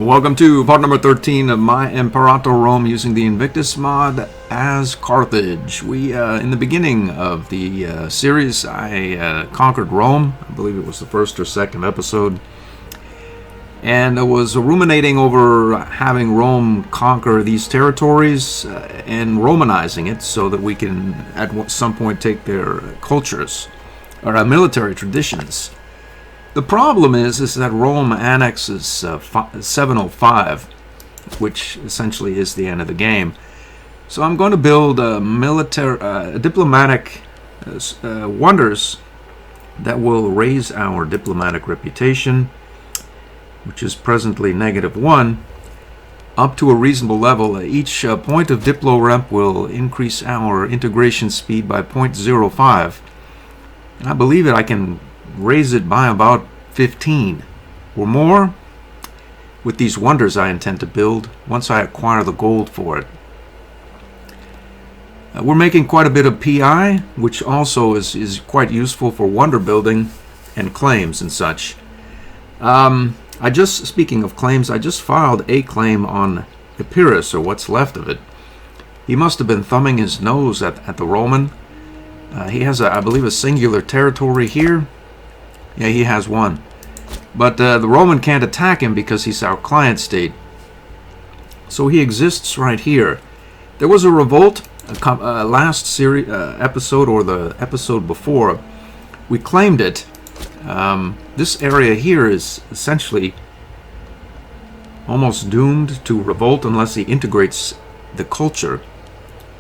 Welcome to part number 13 of my Imperator Rome using the Invictus mod as Carthage. In the beginning of the series, I conquered Rome. I believe it was the first or second episode. And I was ruminating over having Rome conquer these territories and Romanizing it so that we can at some point take their cultures or military traditions. The problem is that Rome annexes 705, which essentially is the end of the game. So I'm going to build diplomatic wonders that will raise our diplomatic reputation, which is presently -1, up to a reasonable level. Each point of Diplo rep will increase our integration speed by 0.05. And I believe that I can raise it by about 15 or more with these wonders I intend to build once I acquire the gold for it. We're making quite a bit of PI, which also is quite useful for wonder building and claims and such. Speaking of claims, I just filed a claim on Epirus, or what's left of it. He must have been thumbing his nose at the Roman. He has, I believe, a singular territory here. Yeah, he has one. But the Roman can't attack him because he's our client state. So he exists right here. There was a revolt last episode, or the episode before. We claimed it. This area here is essentially almost doomed to revolt unless he integrates the culture.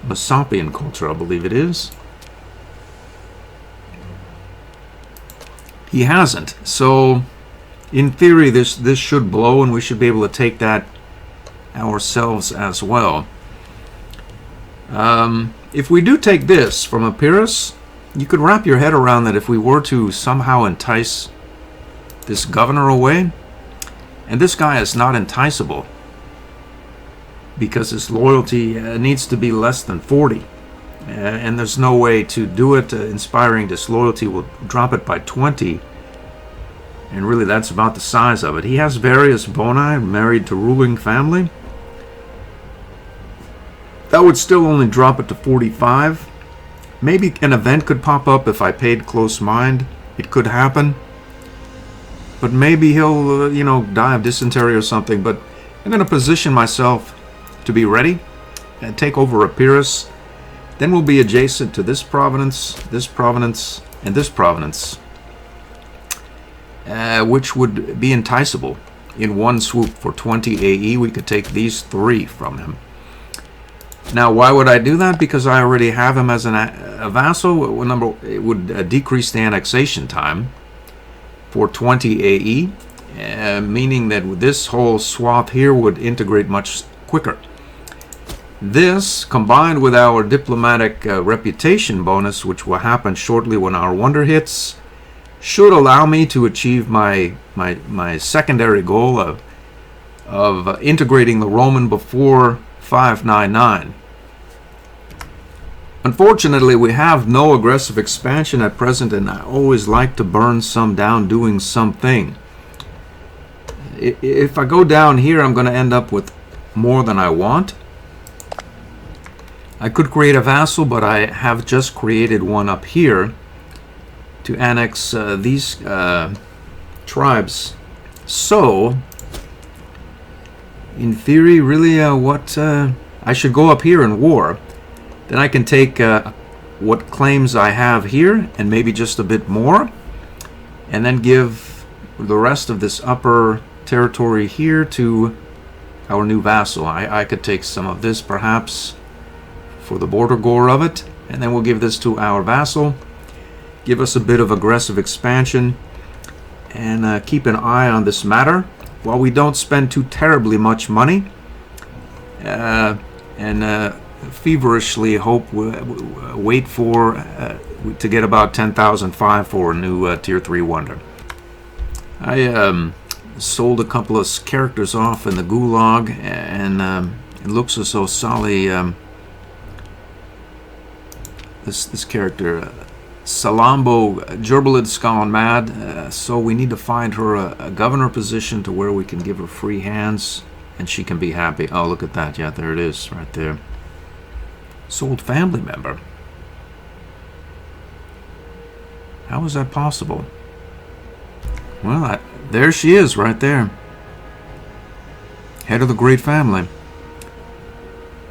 Masapian culture, I believe it is. He hasn't. So, in theory, this should blow, and we should be able to take that ourselves as well. If we do take this from Epirus, you could wrap your head around that if we were to somehow entice this governor away, and this guy is not enticeable because his loyalty needs to be less than 40. And there's no way to do it. Inspiring disloyalty will drop it by 20. And really, that's about the size of it. He has various boni, married to ruling family. That would still only drop it to 45. Maybe an event could pop up if I paid close mind. It could happen. But maybe he'll, die of dysentery or something. But I'm going to position myself to be ready and take over Epirus. Then we'll be adjacent to this province, and this province, which would be enticable. In one swoop for 20 AE, we could take these 3 from him. Now, why would I do that? Because I already have him as a vassal. It would decrease the annexation time for 20 AE, meaning that this whole swath here would integrate much quicker. This, combined with our diplomatic reputation bonus, which will happen shortly when our wonder hits, should allow me to achieve my secondary goal of integrating the Roman before 599. Unfortunately, we have no aggressive expansion at present, and I always like to burn some down doing something. If I go down here, I'm going to end up with more than I want. I could create a vassal, but I have just created one up here to annex these tribes. So, in theory, really, I should go up here in war. Then I can take what claims I have here, and maybe just a bit more, and then give the rest of this upper territory here to our new vassal. I could take some of this, perhaps, for the border gore of it, and then we'll give this to our vassal, give us a bit of aggressive expansion, and keep an eye on this matter while we don't spend too terribly much money, and feverishly wait for to get about 10,005 for a new tier 3 wonder. I sold a couple of characters off in the gulag, and it looks as though Sally, this character Salambo Gerbalid's gone mad, so we need to find her a governor position to where we can give her free hands and she can be happy. Oh, look at that. Yeah, there it is right there. Sold family member. How is that possible? Well, there she is right there. Head of the great family.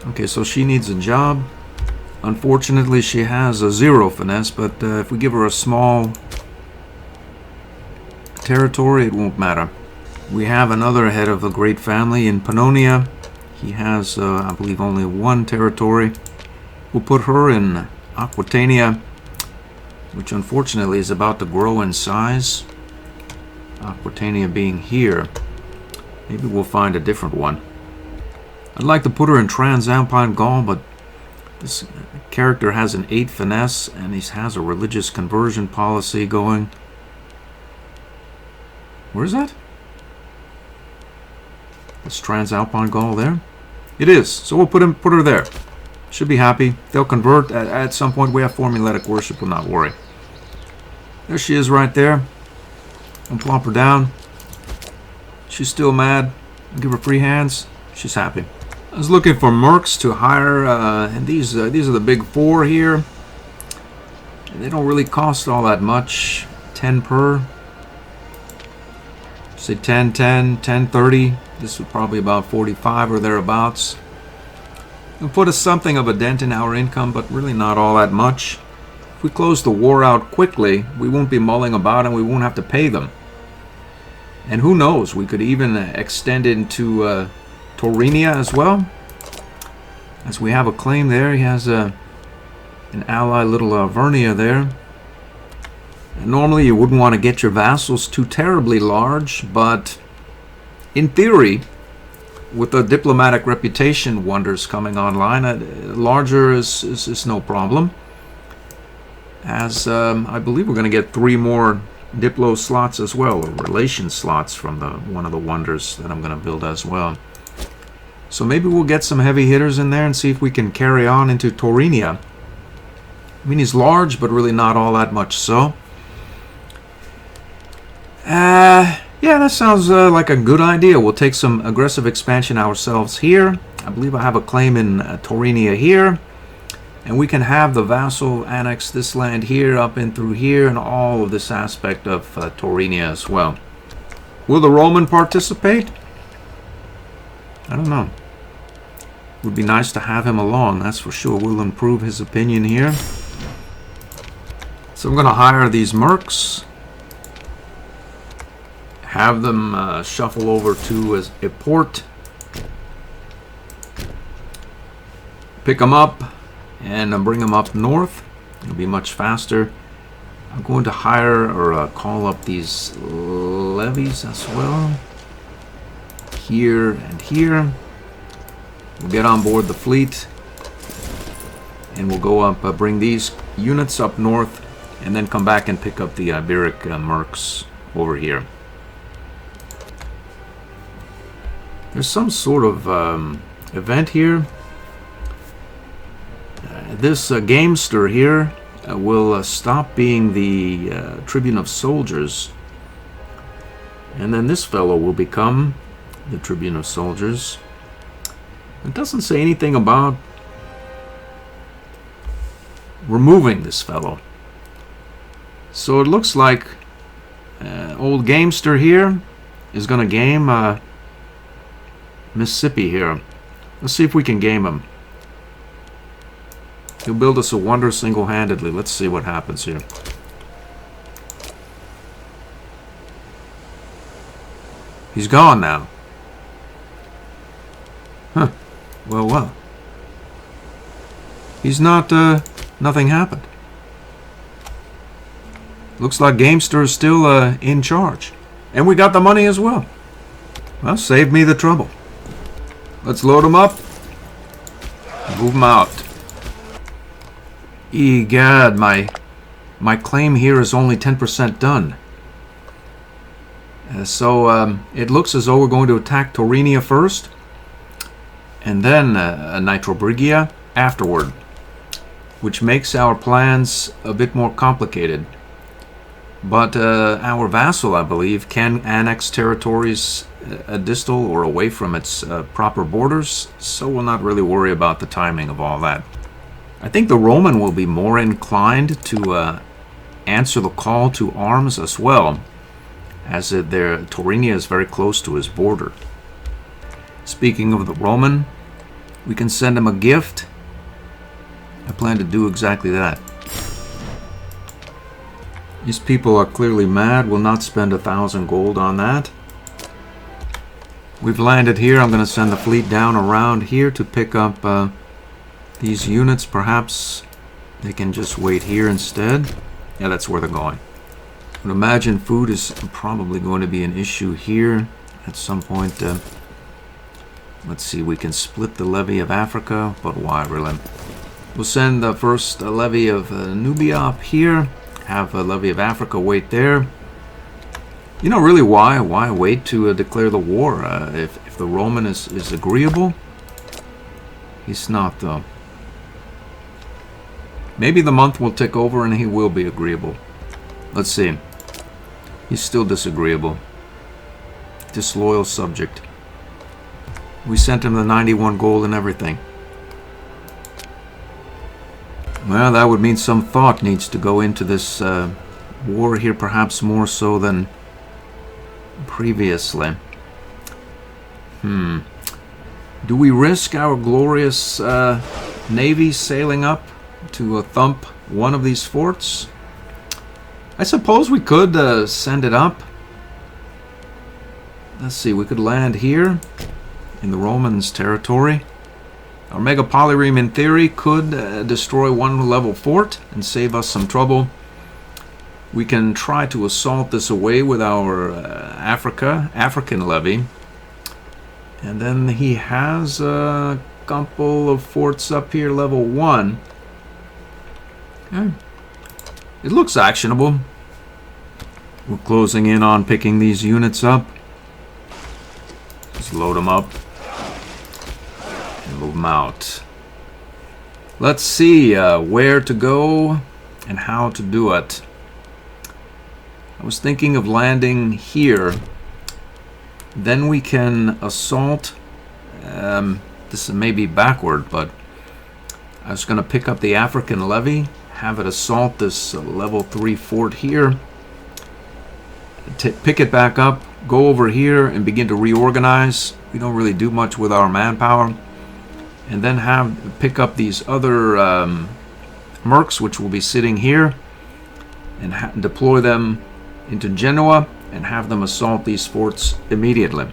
Okay, so she needs a job. Unfortunately, she has a 0 finesse, but if we give her a small territory, it won't matter. We have another head of a great family in Pannonia. He has, I believe, only 1 territory. We'll put her in Aquitania, which unfortunately is about to grow in size. Aquitania being here. Maybe we'll find a different one. I'd like to put her in Transalpine Gaul, but this character has an 8 finesse, and he has a religious conversion policy going. Where's that? Is Transalpine Gaul there? It is. So we'll put her there. Should be happy. They'll convert at some point. We have formulatic worship. We'll not worry. There she is right there. I'll plop her down. She's still mad. I'll give her free hands. She's happy. I was looking for mercs to hire, and these are the big 4 here. They don't really cost all that much. 10 per. Say 10, 10, 10, 30. This would probably about 45 or thereabouts. It'll put us something of a dent in our income, but really not all that much. If we close the war out quickly, we won't be mulling about and we won't have to pay them. And who knows, we could even extend it into Taurinia as well. As we have a claim there, he has an ally, little Vernia there. And normally you wouldn't want to get your vassals too terribly large, but in theory, with the diplomatic reputation wonders coming online, larger is no problem. As I believe we're going to get 3 more Diplo slots as well, or relation slots from one of the wonders that I'm going to build as well. So maybe we'll get some heavy hitters in there and see if we can carry on into Taurinia. I mean, he's large, but really not all that much so. Yeah, that sounds like a good idea. We'll take some aggressive expansion ourselves here. I believe I have a claim in Taurinia here. And we can have the vassal annex this land here, up and through here, and all of this aspect of Taurinia as well. Will the Roman participate? I don't know. Would be nice to have him along, that's for sure. We'll improve his opinion here. So I'm going to hire these mercs. Have them shuffle over to a port. Pick them up and bring them up north. It'll be much faster. I'm going to hire or call up these levies as well. Here and here. We'll get on board the fleet and we'll go up, bring these units up north and then come back and pick up the Iberic mercs over here. There's some sort of event here. This gamester here will stop being the tribune of soldiers, and then this fellow will become the tribune of soldiers. It doesn't say anything about removing this fellow. So it looks like old gamester here is going to game Mississippi here. Let's see if we can game him. He'll build us a wonder single-handedly. Let's see what happens here. He's gone now. Huh. Well. He's not, nothing happened. Looks like Gamester is still in charge. And we got the money as well. Well, saved me the trouble. Let's load him up. Move him out. Egad, my claim here is only 10% done. So it looks as though we're going to attack Taurinia first, and then Nitrobrigia afterward. which makes our plans a bit more complicated. But our vassal, I believe, can annex territories distal or away from its proper borders, so we'll not really worry about the timing of all that. I think the Roman will be more inclined to answer the call to arms as well, as Taurinia is very close to his border. Speaking of the Roman, we can send him a gift. I plan to do exactly that. These people are clearly mad. We'll not spend 1,000 gold on that. We've landed here. I'm going to send the fleet down around here to pick up these units. Perhaps they can just wait here instead. Yeah, that's where they're going. I would imagine food is probably going to be an issue here at some point. Let's see, we can split the levy of Africa, but why really? We'll send the first levy of Nubia up here, have a levy of Africa wait there. You know, really, why wait to declare the war? If the Roman is agreeable? He's not, though. Maybe the month will tick over and he will be agreeable. Let's see. He's still disagreeable. Disloyal subject. We sent him the 91 gold and everything. Well, that would mean some thought needs to go into this war here, perhaps more so than previously. Do we risk our glorious navy sailing up to thump one of these forts? I suppose we could send it up. Let's see, we could land here in the Romans' territory. Our mega polyreme, in theory, could destroy one level fort and save us some trouble. We can try to assault this away with our African levy. And then he has a couple of forts up here, level 1. Okay. It looks actionable. We're closing in on picking these units up. Just load them up. Move them out. Let's see where to go and how to do it. I was thinking of landing here. Then we can assault. This may be backward, but I was going to pick up the African levy, have it assault this level 3 fort here, pick it back up, go over here and begin to reorganize. We don't really do much with our manpower. And then pick up these other mercs, which will be sitting here, and deploy them into Genoa and have them assault these forts immediately.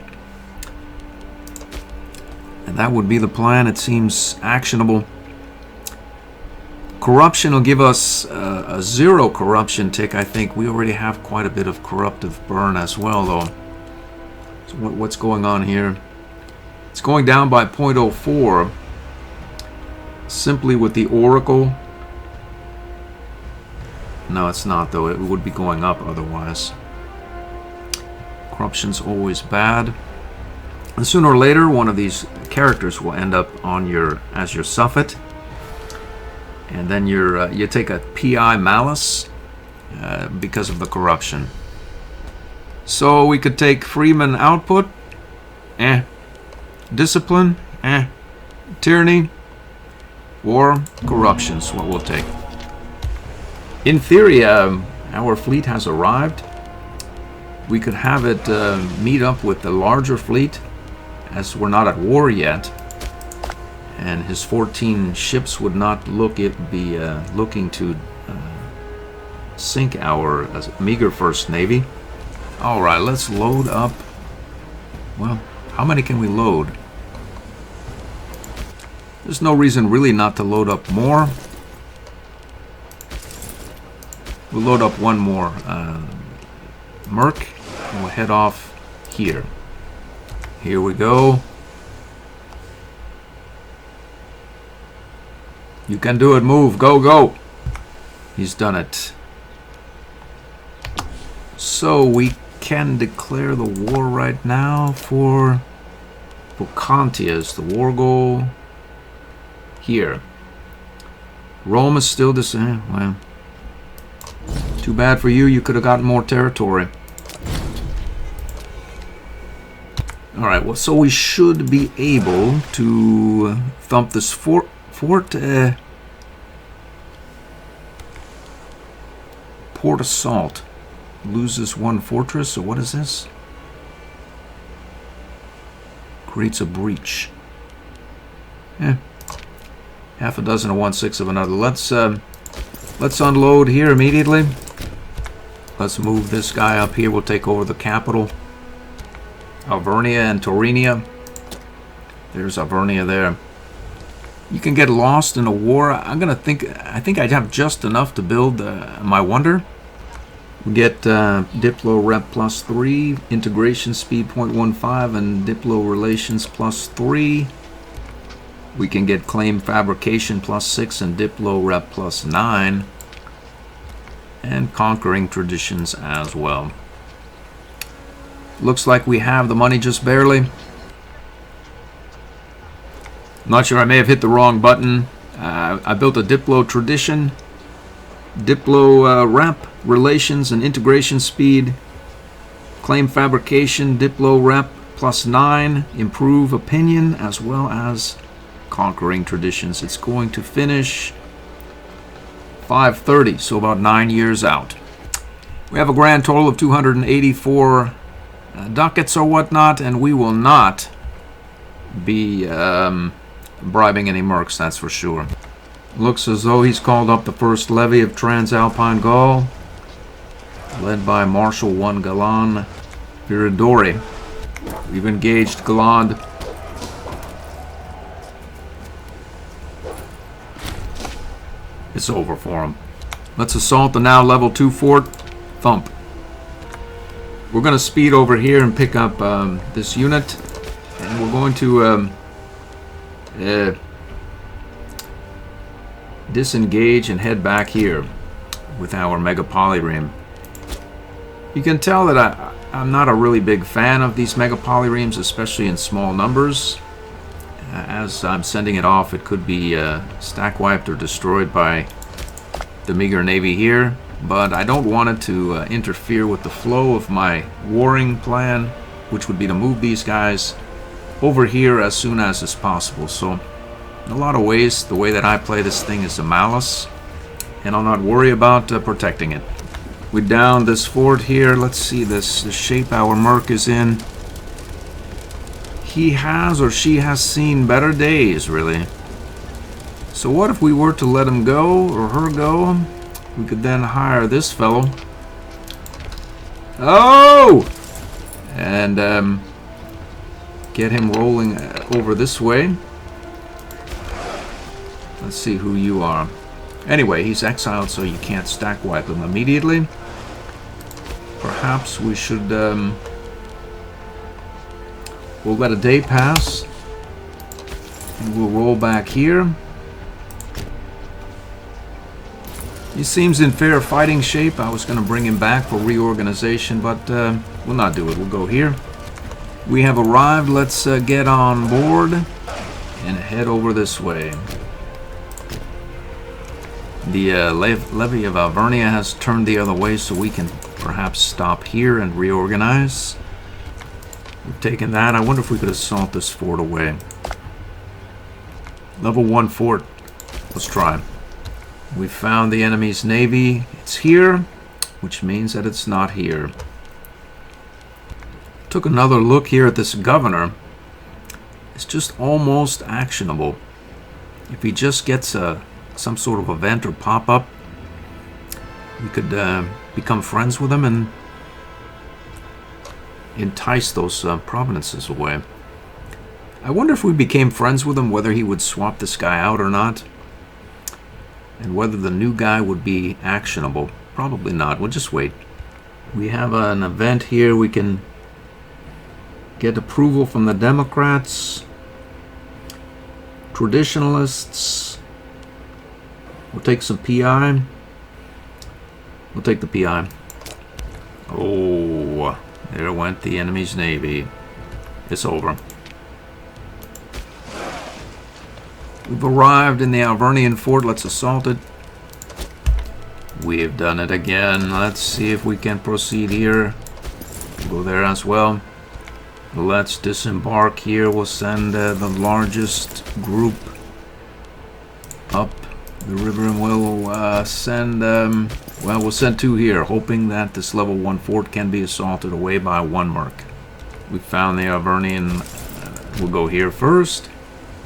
And that would be the plan. It seems actionable. Corruption will give us a 0 corruption tick, I think. We already have quite a bit of corruptive burn as well, though. So what's going on here? It's going down by 0.04. Simply with the Oracle. No, it's not, though. It would be going up otherwise. Corruption's always bad. And sooner or later, one of these characters will end up on as your suffet. And then you take a PI malice because of the corruption. So we could take Freeman output. Discipline. Tyranny. Or corruption's what we'll take. In theory, our fleet has arrived. We could have it meet up with the larger fleet, as we're not at war yet. And his 14 ships would not be looking to sink our meager First Navy. Alright, let's load up. Well, how many can we load? There's no reason really not to load up more. We'll load up one more merc and we'll head off here. Here we go. You can do it, move, go, go. He's done it. So we can declare the war right now for Contias, the war goal. Here. Rome is still the same. Well, too bad for you. You could have gotten more territory. Alright, well, so we should be able to thump this fort. Port Assault. Loses one fortress, so what is this? Creates a breach. Half a dozen of 1/6 of another. Let's unload here immediately. Let's move this guy up here. We'll take over the capital. Alvernia and Taurinia. There's Alvernia there. You can get lost in a war. I think I'd have just enough to build my wonder. We get Diplo Rep +3, integration speed 0.15, and Diplo relations +3. We can get claim fabrication +6 and Diplo Rep +9. And conquering traditions as well. Looks like we have the money just barely. Not sure, I may have hit the wrong button. I built a Diplo tradition. Diplo Rep, relations and integration speed. Claim fabrication, Diplo Rep +9. Improve opinion as well as conquering traditions. It's going to finish 530, so about 9 years out. We have a grand total of 284 ducats or whatnot, and we will not be bribing any mercs, that's for sure. Looks as though he's called up the first levy of Transalpine Gaul, led by Marshal 1 Galan Viridori. We've engaged Galland. It's over for him. Let's assault the now level 2 fort. Thump. We're going to speed over here and pick up this unit, and we're going to disengage and head back here with our mega polyream. You can tell that I'm not a really big fan of these mega polyreams, especially in small numbers. As I'm sending it off, it could be stack wiped or destroyed by the meager navy here, but I don't want it to interfere with the flow of my warring plan, which would be to move these guys over here as soon as is possible. So in a lot of ways, the way that I play this thing is a malice, and I'll not worry about protecting it. We downed this fort here. Let's see the shape our merc is in. He has or she has seen better days, really. So what if we were to let him go, or her go? We could then hire this fellow. Oh! And get him rolling over this way. Let's see who you are. Anyway, he's exiled, so you can't stack wipe him immediately. Perhaps we should... we'll let a day pass. And we'll roll back here. He seems in fair fighting shape. I was going to bring him back for reorganization, but we'll not do it. We'll go here. We have arrived. Let's get on board and head over this way. The levy of Alvernia has turned the other way, so we can perhaps stop here and reorganize. We've taken that. I wonder if we could assault this fort away. Level 1 fort. Let's try. We found the enemy's navy. It's here, which means that it's not here. Took another look here at this governor. It's just almost actionable. If he just gets some sort of event or pop-up, we could become friends with him and entice those provinces away. I wonder if we became friends with him, whether he would swap this guy out or not, and whether the new guy would be actionable. Probably not. We'll just wait. We have an event here. We can get approval from the Democrats, traditionalists. We'll take some PI. We'll take the PI. Oh, there went the enemy's navy. It's over. We've arrived in the Alvernian fort. Let's assault it. We've done it again. Let's see if we can proceed here. We'll go there as well. Let's disembark here. We'll send the largest group up the river, and we'll send well, we'll send 2 here, hoping that this level 1 fort can be assaulted away by 1 merc. We found the Alvernian. We'll go here first.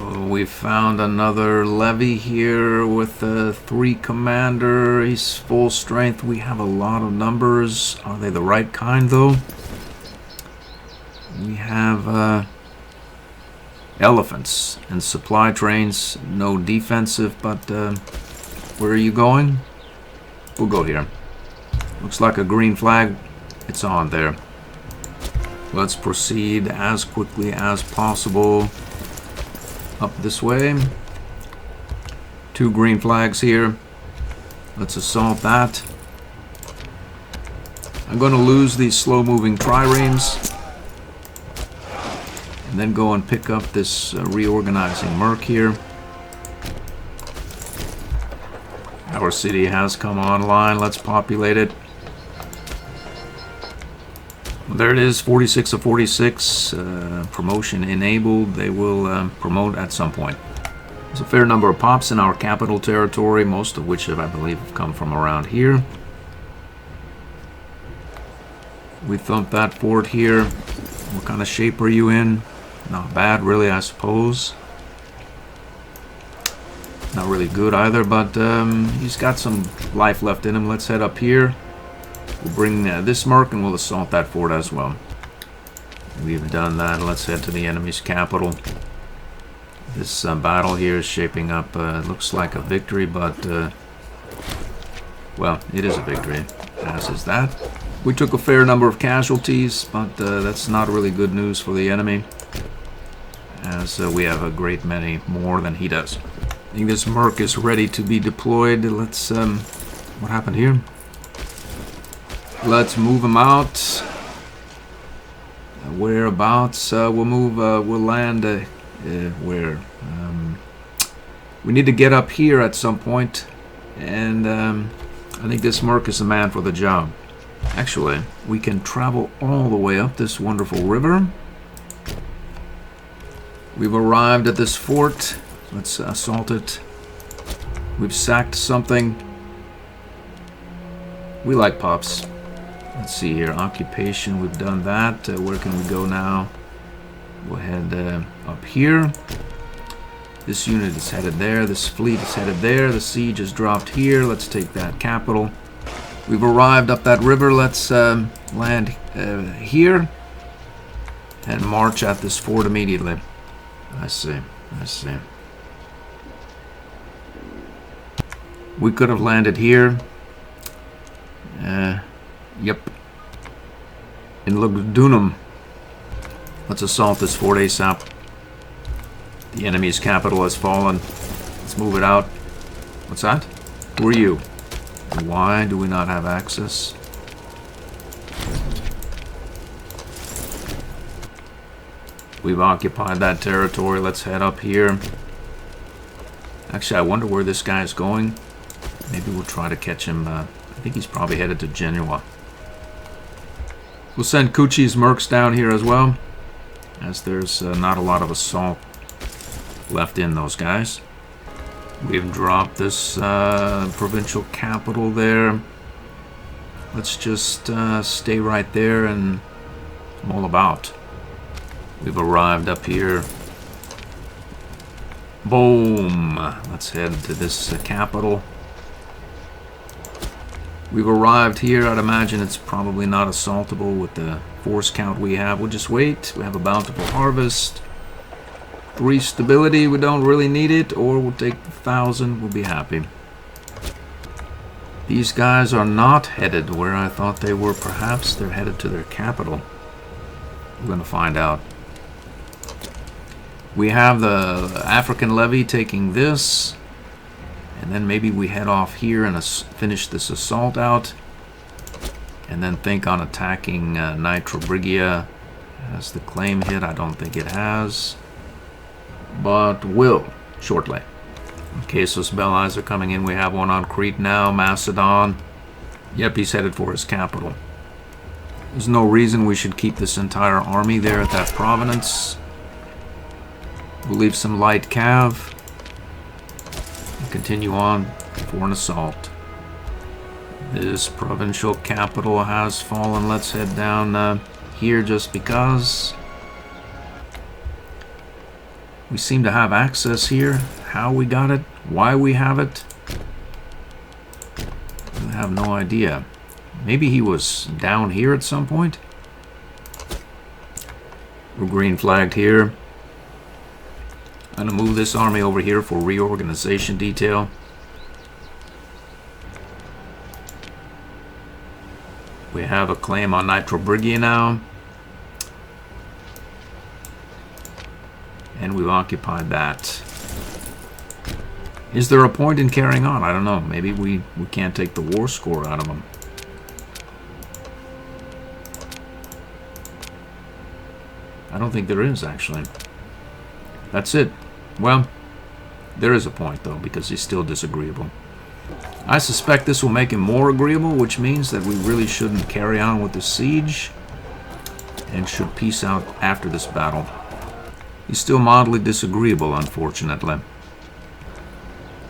We found another levy here with 3 commander. He's full strength. We have a lot of numbers. Are they the right kind though? We have elephants and supply trains. No defensive, but where are you going? We'll go here. Looks like a green flag. It's on there. Let's proceed as quickly as possible up this way. 2 green flags here. Let's assault that. I'm going to lose these slow-moving triremes and then go and pick up this reorganizing merc here. Our city has come online. Let's populate it. There it is, 46 of 46. Promotion enabled. They will promote at some point. There's a fair number of pops in our capital territory, most of which I believe have come from around here. We thumped that fort here. What kind of shape are you in? Not bad, really, I suppose. Not really good either, but he's got some life left in him. Let's head up here. We'll bring this merc and we'll assault that fort as well. We've done that. Let's head to the enemy's capital. This battle here is shaping up. It looks like a victory, but well, it is a victory, as is that. We took a fair number of casualties, but that's not really good news for the enemy, as we have a great many more than he does. I think this merc is ready to be deployed. Let's what happened here? Let's move him out. Whereabouts? We'll move. We'll land. Where? We need to get up here at some point, and I think this merc is the man for the job. Actually, we can travel all the way up this wonderful river. We've arrived at this fort. Let's assault it. We've sacked something. We like pops. Let's see here. Occupation, we've done that. Where can we go now? We'll head up here. This unit is headed there. This fleet is headed there. The siege is dropped here. Let's take that capital. We've arrived up that river. Let's land here and march at this fort immediately. I see. I see. We could have landed here. Yep. In Lugdunum. Let's assault this fort ASAP. The enemy's capital has fallen. Let's move it out. What's that? Who are you? Why do we not have access? We've occupied that territory. Let's head up here. Actually, I wonder where this guy is going. Maybe we'll try to catch him. I think he's probably headed to Genoa. We'll send Kuchi's mercs down here as well, as there's not a lot of assault left in those guys. We've dropped this provincial capital there. Let's just stay right there, and I'm all about. We've arrived up here. Boom! Let's head to this capital. We've arrived here. I'd imagine it's probably not assaultable with the force count we have. We'll just wait. We have a bountiful harvest. 3 stability. We don't really need it, or we'll take 1,000. We'll be happy. These guys are not headed where I thought they were. Perhaps they're headed to their capital. We're going to find out. We have the African levy taking this. And then maybe we head off here and finish this assault out. And then think on attacking Nitrobrigia. Has the claim hit? I don't think it has. But will. shortly. Casus Belli's are coming in. We have one on Crete now. Macedon. Yep, he's headed for his capital. There's no reason we should keep this entire army there at that province. We'll leave some light cav. And continue on for an assault. This provincial capital has fallen. Let's head down here just because. We seem to have access here. How we got it, why we have it, I have no idea. Maybe he was down here at some point. We're green flagged here. I'm gonna move this army over here for reorganization detail. We have a claim on Nitrobrigia now. And we've occupied that. Is there a point in carrying on? I don't know. Maybe we can't take the war score out of them. I don't think there is, actually. That's it. Well, there is a point, though, because he's still disagreeable. I suspect this will make him more agreeable, which means that we really shouldn't carry on with the siege and should peace out after this battle. He's still mildly disagreeable, unfortunately.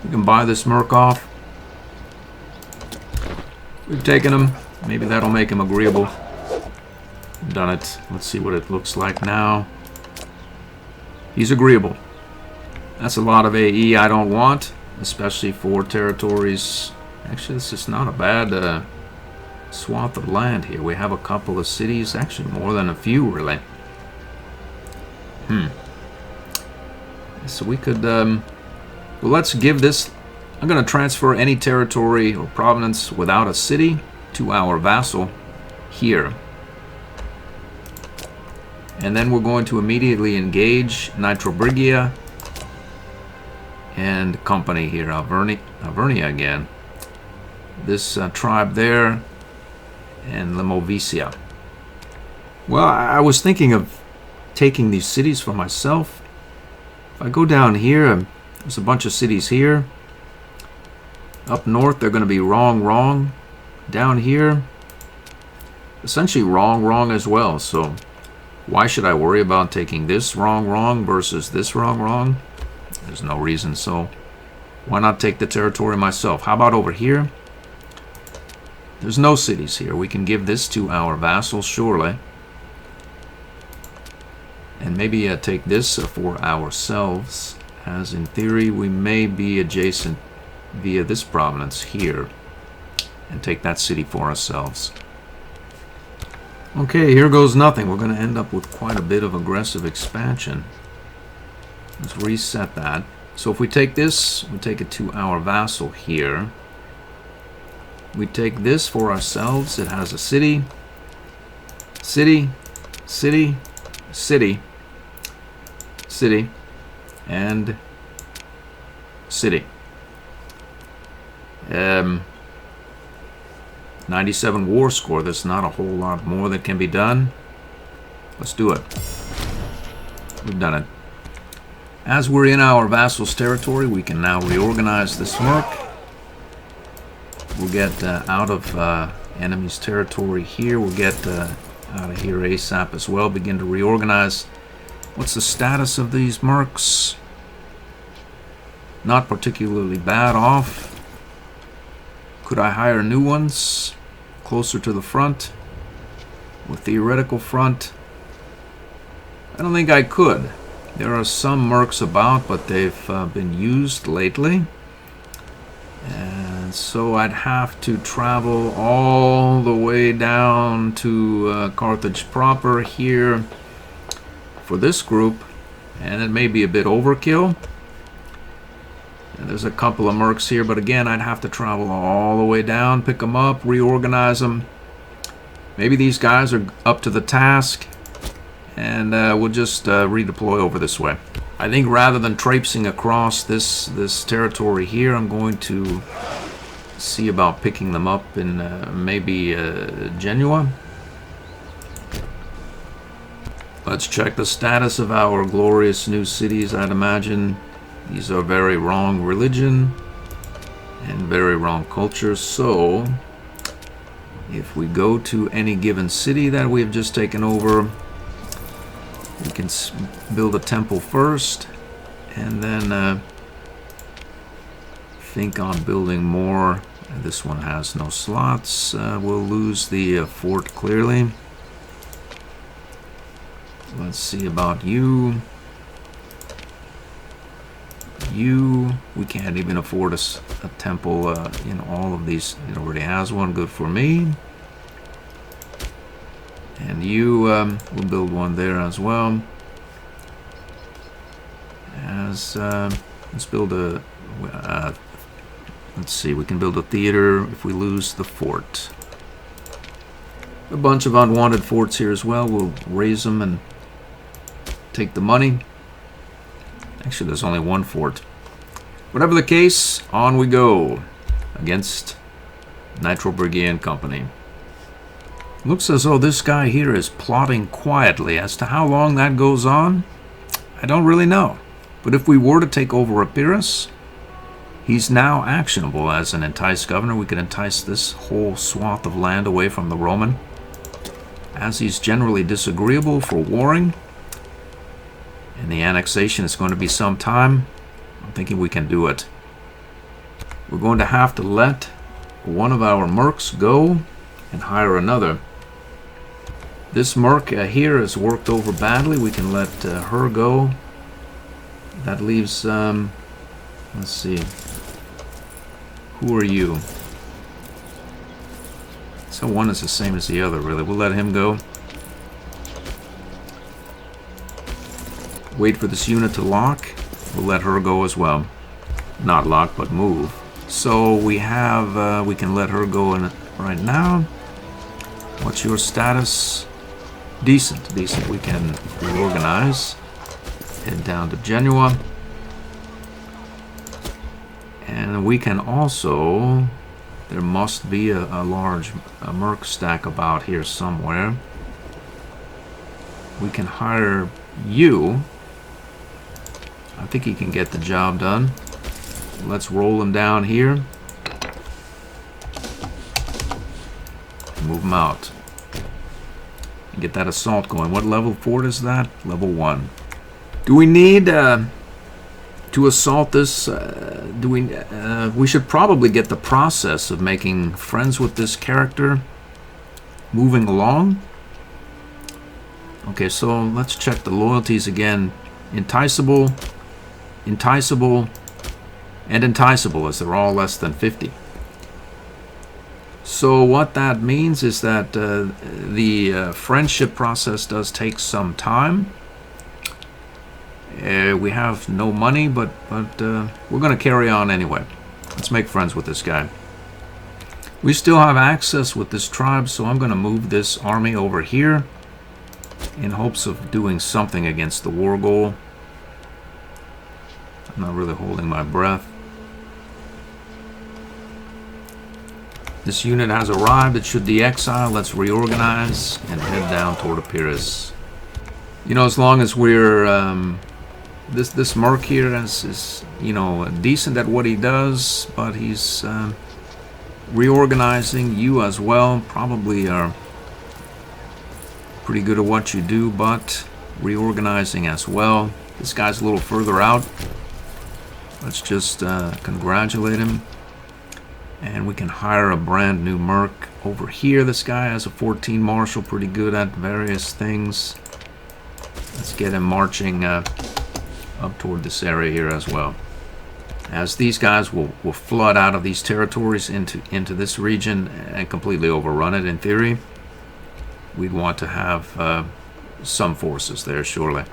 We can buy this merc off. We've taken him. Maybe that'll make him agreeable. We've done it. Let's see what it looks like now. He's agreeable. That's a lot of AE I don't want, especially for territories. Actually, this is not a bad swath of land here. We have a couple of cities, actually more than a few, really. So we could... well, let's give this... I'm going to transfer any territory or province without a city to our vassal here. And then we're going to immediately engage Nitrobrigia and company here, Alvernia again. This tribe there and Limovicia. Well, I was thinking of taking these cities for myself. If I go down here, there's a bunch of cities here. Up north, they're going to be wrong. Down here, essentially wrong as well. So why should I worry about taking this wrong versus this wrong? There's no reason. So why not take the territory myself? How about over here? There's no cities here. We can give this to our vassals, surely. And maybe take this for ourselves. As in theory, we may be adjacent via this province here and take that city for ourselves. Okay, here goes nothing. We're going to end up with quite a bit of aggressive expansion. Let's reset that. So if we take this, we take it to our vassal here. We take this for ourselves. It has a city, and city. 97 war score. There's not a whole lot more that can be done. Let's do it. We've done it. As we're in our vassal's territory, we can now reorganize this merc. We'll get out of enemy's territory here. We'll get out of here ASAP as well. Begin to reorganize. What's the status of these mercs? Not particularly bad off. Could I hire new ones closer to the front or theoretical front? I don't think I could. There are some mercs about, but they've been used lately. And so I'd have to travel all the way down to Carthage proper here for this group. And it may be a bit overkill. And there's a couple of mercs here, but again, I'd have to travel all the way down, pick them up, reorganize them. Maybe these guys are up to the task, and we'll just redeploy over this way. I think rather than traipsing across this territory here, I'm going to see about picking them up in maybe Genoa. Let's check the status of our glorious new cities. I'd imagine These are very wrong religion and very wrong culture. So if we go to any given city that we've just taken over, we can build a temple first, and then think on building more. This one has no slots. We'll lose the fort clearly. Let's see about you. We can't even afford a temple in all of these. It already has one. Good for me. And you, we'll build one there as well. Let's build a. Let's see. We can build a theater if we lose the fort. A bunch of unwanted forts here as well. We'll raise them and take the money. Actually, there's only one fort. Whatever the case, on we go against Nitro Brigade Company. Looks as though this guy here is plotting quietly. As to how long that goes on, I don't really know. But if we were to take over Epirus, he's now actionable as an enticed governor. We could entice this whole swath of land away from the Roman. As he's generally disagreeable for warring, and the annexation is going to be some time, I'm thinking we can do it. We're going to have to let one of our mercs go and hire another. This merc here has worked over badly. We can let her go. That leaves, let's see. Who are you? So one is the same as the other, really. We'll let him go. Wait for this unit to lock. We'll let her go as well. Not lock, but move. So we have, we can let her go in right now. What's your status? Decent, decent. We can reorganize. Head down to Genoa. And we can also, there must be a large merc stack about here somewhere. We can hire you. I think he can get the job done. Let's roll him down here. Move him out. Get that assault going. What level fort is that? Level 1. Do we need to assault this? We should probably get the process of making friends with this character moving along. Okay, so let's check the loyalties again. Enticable, enticable, and enticable, as they're all less than 50. So what that means is that the friendship process does take some time. We have no money, but we're going to carry on anyway. Let's make friends with this guy. We still have access with this tribe, so I'm going to move this army over here in hopes of doing something against the war goal. I'm not really holding my breath. This unit has arrived. It should de-exile. Let's reorganize and head down toward Epirus. You know, as long as we're this merc here is you know, decent at what he does, but he's reorganizing. You as well probably are pretty good at what you do, but reorganizing as well. This guy's a little further out. Let's just congratulate him. And we can hire a brand new merc over here. This guy has a 14 martial, pretty good at various things. Let's get him marching up toward this area here as well. As these guys will flood out of these territories into this region and completely overrun it in theory. We'd want to have some forces there, surely.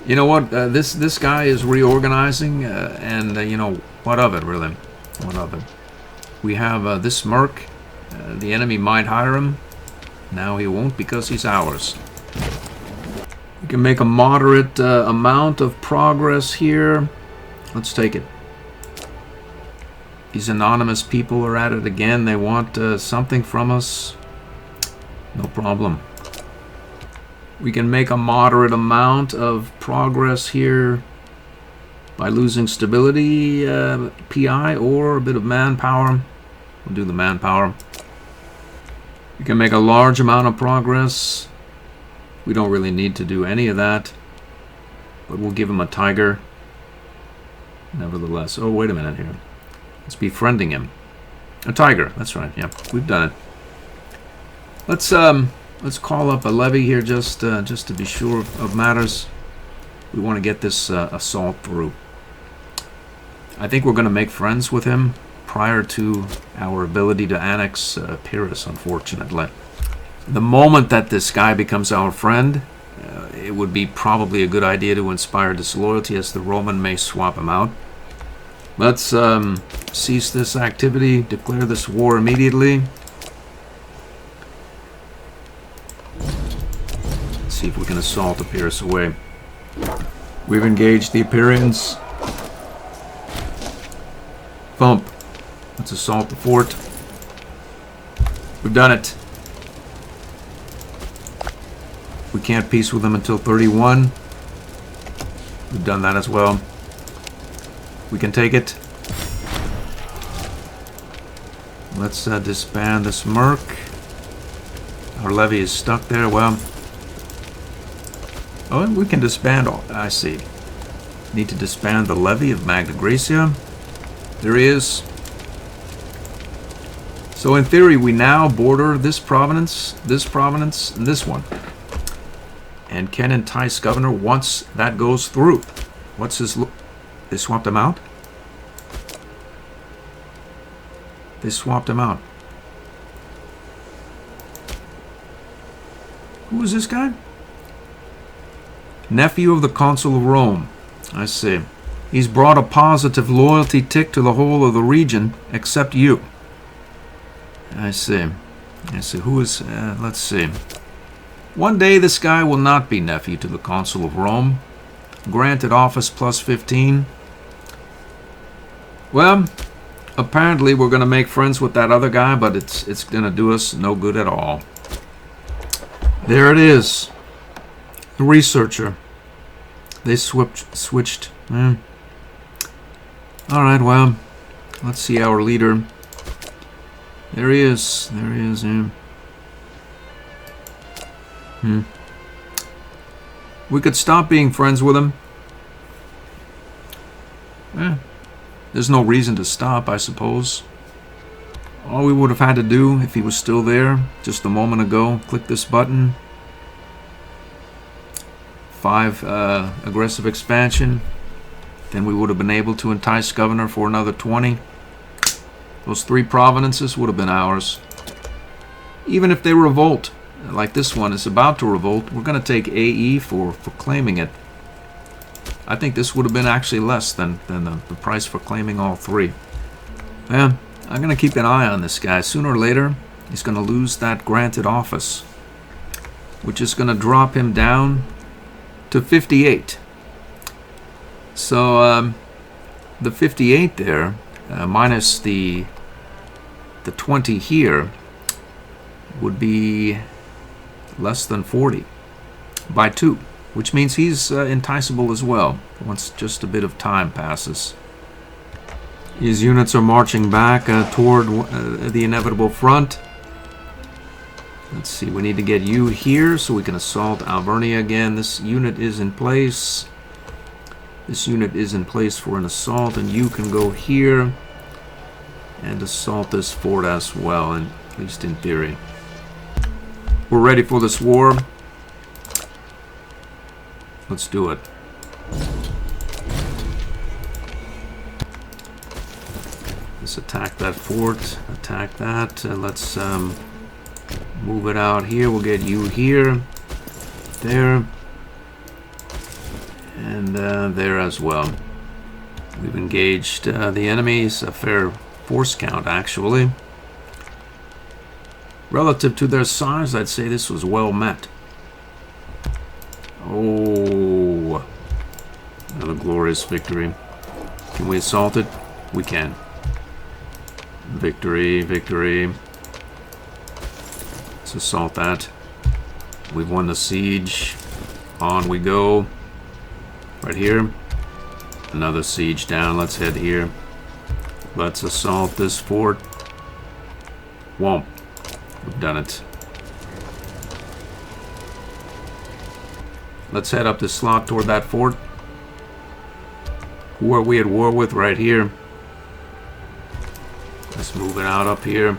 You know what? This guy is reorganizing, and you know, what of it, really? What of it? We have this merc. The enemy might hire him. Now he won't because he's ours. We can make a moderate amount of progress here. Let's take it. These anonymous people are at it again. They want something from us. No problem. We can make a moderate amount of progress here by losing stability, PI, or a bit of manpower. We'll do the manpower. We can make a large amount of progress. We don't really need to do any of that, but we'll give him a tiger nevertheless. Oh, wait a minute here. Let's befriending him. A tiger, that's right. Yeah, we've done it. Let's call up a levy here just to be sure of matters. We want to get this assault through. I think we're going to make friends with him prior to our ability to annex Pyrrhus, unfortunately. The moment that this guy becomes our friend, it would be probably a good idea to inspire disloyalty, as the Roman may swap him out. Let's cease this activity, declare this war immediately. Let's see if we can assault Epirus away. We've engaged the Epirians. Thump. Let's assault the fort. We've done it. We can't peace with them until 31. We've done that as well. We can take it. Let's disband this merc. Our levy is stuck there. Well, oh, we can disband all. I see. Need to disband the levy of Magna Graecia. There he is. So in theory, we now border this province, and this one. And can entice governor once that goes through. What's his... They swapped him out? They swapped him out. Who is this guy? Nephew of the Consul of Rome. I see. He's brought a positive loyalty tick to the whole of the region, except you. I see. I see. Who is... let's see. One day this guy will not be nephew to the Consul of Rome. Granted office plus 15. Well, apparently we're going to make friends with that other guy, but it's going to do us no good at all. There it is. The researcher. They switched. Alright, well, let's see our leader. There he is. There he is. Yeah. We could stop being friends with him. There's no reason to stop, I suppose. All we would have had to do, if he was still there just a moment ago, click this button. 5 aggressive expansion. Then we would have been able to entice governor for another 20. Those 3 provinces would have been ours. Even if they revolt, like this one is about to revolt, we're going to take AE for claiming it. I think this would have been actually less than the price for claiming all 3. Yeah, I'm going to keep an eye on this guy. Sooner or later, he's going to lose that granted office, which is going to drop him down to 58. So the 58 there, minus the 20 here, would be less than 40 by 2, which means he's enticeable as well once just a bit of time passes. His units are marching back toward the inevitable front. Let's see, we need to get you here so we can assault Alvernia again. This unit is in place. This unit is in place for an assault, and you can go here and assault this fort as well, at least in theory. We're ready for this war. Let's do it. Let's attack that fort. Attack that. Let's move it out here. We'll get you here. There. And there as well. We've engaged the enemies. A fair force count, actually. Relative to their size, I'd say this was well met. Oh, another glorious victory. Can we assault it? We can. Victory, victory. Let's assault that. We've won the siege. On we go. Right here. Another siege down. Let's head here. Let's assault this fort. Womp. We've done it. Let's head up this slot toward that fort. Who are we at war with? Right here. Let's move it out up here.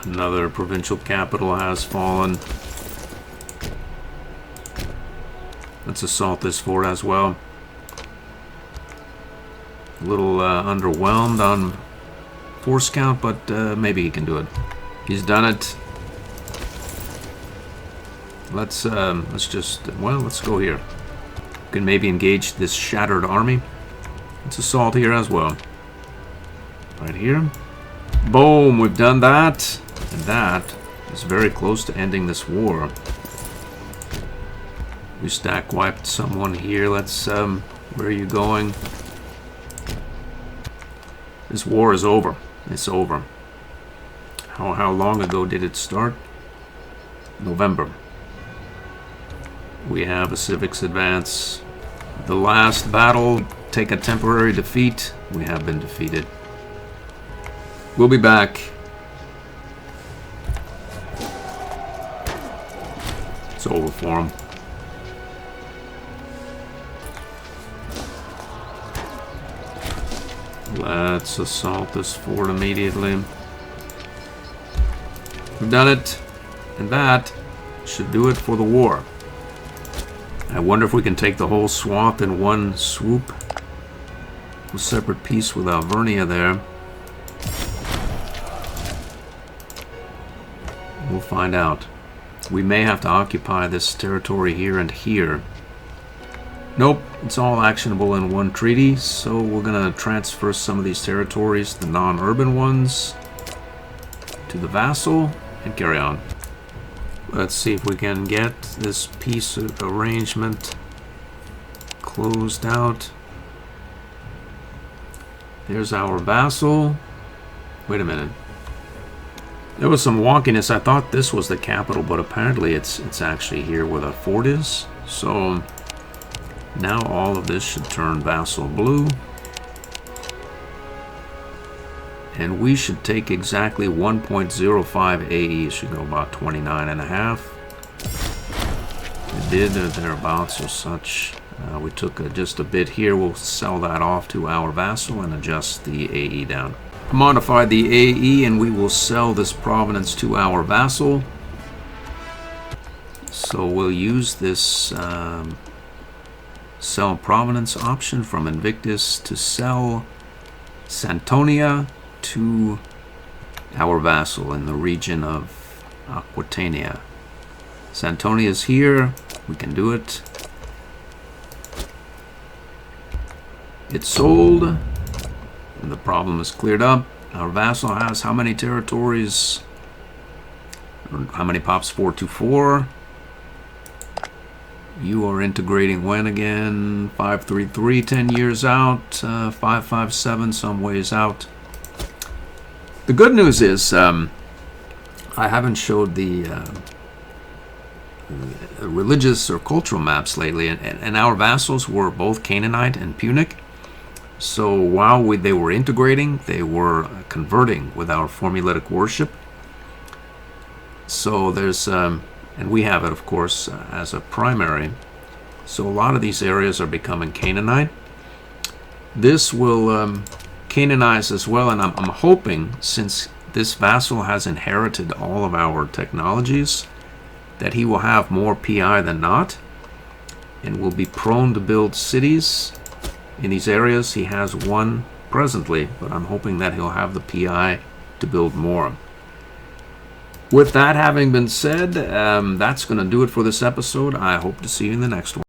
Another provincial capital has fallen. Let's assault this fort as well. A little underwhelmed on force count, but maybe he can do it. He's done it. Let's go here. We can maybe engage this shattered army. Let's assault here as well. Right here. Boom, we've done that. And that is very close to ending this war. We stack wiped someone here. Let's, where are you going? This war is over. It's over. How long ago did it start? November. We have a civics advance. The last battle, take a temporary defeat. We have been defeated. We'll be back. It's over for him. Let's assault this fort immediately. We've done it. And that should do it for the war. I wonder if we can take the whole swath in one swoop. A separate piece with Alvernia there. We'll find out. We may have to occupy this territory here and here. Nope, it's all actionable in one treaty, so we're going to transfer some of these territories, the non-urban ones, to the vassal and carry on. Let's see if we can get this peace arrangement closed out. There's our vassal. Wait a minute. There was some wonkiness. I thought this was the capital, but apparently it's actually here where the fort is. So now all of this should turn vassal blue. And we should take exactly 1.05 AE. It should go about 29.5. It did, thereabouts or such. We took just a bit here. We'll sell that off to our vassal and adjust the AE down. Modify the AE and we will sell this provenance to our vassal. So we'll use this sell provenance option from Invictus to sell Santonia to our vassal in the region of Aquitania. Santonia is here. We can do it. It's sold. And the problem is cleared up. Our vassal has how many territories? How many pops? 424. You are integrating when again? 533, 10 years out. 557, some ways out. The good news is I haven't showed the religious or cultural maps lately, and our vassals were both Canaanite and Punic. So while they were integrating, they were converting with our formulatic worship. So there's, and we have it, of course, as a primary. So a lot of these areas are becoming Canaanite. This will Canaanize as well, and I'm hoping, since this vassal has inherited all of our technologies, that he will have more PI than not, and will be prone to build cities in these areas. He has one presently, but I'm hoping that he'll have the PI to build more. With that having been said, that's going to do it for this episode. I hope to see you in the next one.